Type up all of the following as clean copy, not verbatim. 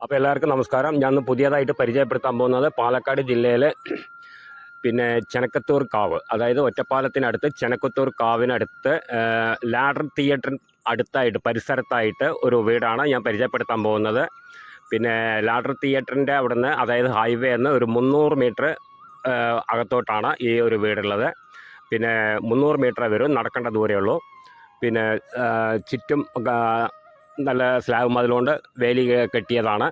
അപ്പോൾ എല്ലാവർക്കും നമസ്കാരം. ഞാൻ പുതിയതായിട്ട് പരിചയപ്പെടുത്താൻ പോകുന്നത് പാലക്കാട് ജില്ലയിലെ ചെനക്കത്തൂർ കാവ്, അതായത് ഒറ്റപ്പാലത്തിനടുത്ത് ചെനക്കത്തൂർ കാവിനടുത്ത് ലാഡർ തിയേറ്റർ അടുത്തായിട്ട് പരിസരത്തായിട്ട് ഒരു വീടാണ് ഞാൻ പരിചയപ്പെടുത്താൻ പോകുന്നത്. ലാഡർ തിയേറ്ററിൻ്റെ അവിടുന്ന്, അതായത് ഹൈവേ എന്ന് ഒരു 300 മീറ്റർ അകത്തോട്ടാണ് ഈ ഒരു വീടുള്ളത്. 300 മീറ്റർ വരും, നടക്കേണ്ട ദൂരമേ ഉള്ളൂ. ചുറ്റും നല്ല സ്ലാബ് മതിലുകൊണ്ട് വേലി കെട്ടിയതാണ്.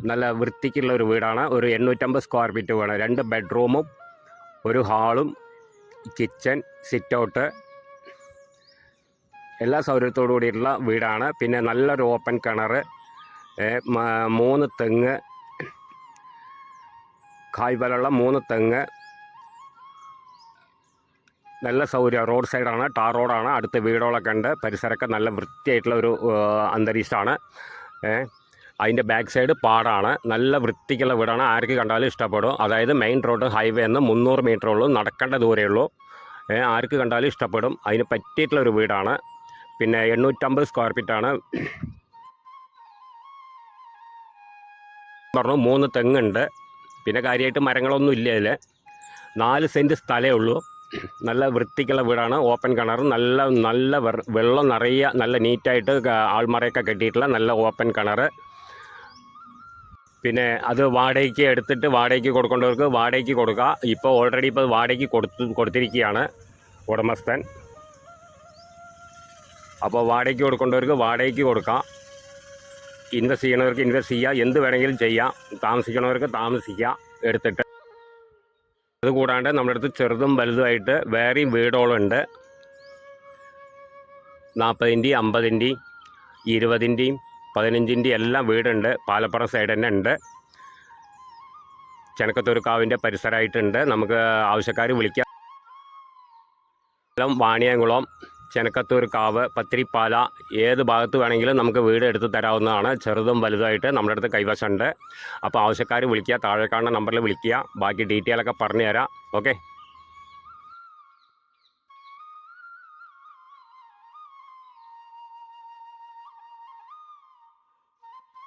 നല്ല വൃത്തിക്കുള്ള ഒരു വീടാണ്. ഒരു 850 സ്ക്വയർ ഫീറ്റ് വേണം. 2 ബെഡ്റൂമും ഒരു ഹാളും കിച്ചൺ, സിറ്റ് ഔട്ട്, എല്ലാ സൗകര്യത്തോടു കൂടിയിട്ടുള്ള വീടാണ്. നല്ലൊരു ഓപ്പൺ കിണർ, 3 തെങ്ങ്, കായ്ഫലമുള്ള 3 തെങ്ങ്, നല്ല സൗകര്യം. റോഡ് സൈഡാണ്, ടാർ റോഡാണ്. അടുത്ത് വീടുകളൊക്കെ ഉണ്ട്. പരിസരമൊക്കെ നല്ല വൃത്തിയായിട്ടുള്ള ഒരു അന്തരീക്ഷമാണ്. അതിൻ്റെ ബാക്ക് സൈഡ് പാടാണ്. നല്ല വൃത്തിക്കുള്ള വീടാണ്. ആർക്ക് കണ്ടാലും ഇഷ്ടപ്പെടും. അതായത് മെയിൻ റോഡ് ഹൈവേ എന്ന് 300 മീറ്റർ ഉള്ളൂ, നടക്കേണ്ട ദൂരമേ ഉള്ളൂ. ആർക്ക് കണ്ടാലും ഇഷ്ടപ്പെടും. അതിന് പറ്റിയിട്ടുള്ളൊരു വീടാണ്. 850 സ്ക്വയർ ഫീറ്റാണ്. 3 തെങ്ങുണ്ട്. കാര്യമായിട്ട് മരങ്ങളൊന്നും ഇല്ല. ഇതിൽ 4 സെൻറ്റ് സ്ഥലമേ ഉള്ളൂ. നല്ല വൃത്തിക്കുള്ള വീടാണ്. ഓപ്പൺ കിണർ, നല്ല വെള്ളം നിറയെ നല്ല നീറ്റായിട്ട് ആൾമറയൊക്കെ കെട്ടിയിട്ടുള്ള നല്ല ഓപ്പൺ കിണർ. അത് വാടകയ്ക്ക് എടുത്തിട്ട് വാടകയ്ക്ക് കൊടുക്കേണ്ടവർക്ക് വാടകയ്ക്ക് കൊടുക്കുക. ഇപ്പോൾ ഓൾറെഡി വാടകയ്ക്ക് കൊടുത്തിരിക്കുകയാണ് ഉടമസ്ഥൻ. അപ്പോൾ വാടകയ്ക്ക് കൊടുക്കേണ്ടവർക്ക് വാടകയ്ക്ക് കൊടുക്കാം. ഇൻവെസ്റ്റ് ചെയ്യണവർക്ക് ഇൻവെസ്റ്റ് ചെയ്യുക. എന്ത് വേണമെങ്കിലും ചെയ്യാം. താമസിക്കണവർക്ക് താമസിക്കുക എടുത്തിട്ട്. അതുകൂടാണ്ട് നമ്മുടെ അടുത്ത് ചെറുതും വലുതുമായിട്ട് വേറെയും വീടുകളുണ്ട്. 40-ൻ്റെയും 50-ൻ്റെയും 20-ൻ്റെയും 15-ൻ്റെയും എല്ലാം വീടുണ്ട്. പാലപ്പുറം സൈഡ് തന്നെ ഉണ്ട്. ചെനക്കത്തൂർ കാവിൻ്റെ പരിസരമായിട്ടുണ്ട്. നമുക്ക് ആവശ്യക്കാർ വിളിക്കാം. വാണിയംകുളം, ചെനക്കത്തൂർ കാവ്, പത്തിരിപ്പാല, ഏത് ഭാഗത്ത് വേണമെങ്കിലും നമുക്ക് വീട് എടുത്ത് തരാവുന്നതാണ്. ചെറുതും വലുതായിട്ട് നമ്മുടെ അടുത്ത് കൈവശമുണ്ട്. അപ്പോൾ ആവശ്യക്കാർ വിളിക്കുക. താഴെ കാണുന്ന നമ്പറിൽ വിളിക്കുക. ബാക്കി ഡീറ്റെയിലൊക്കെ പറഞ്ഞു തരാം. ഓക്കെ.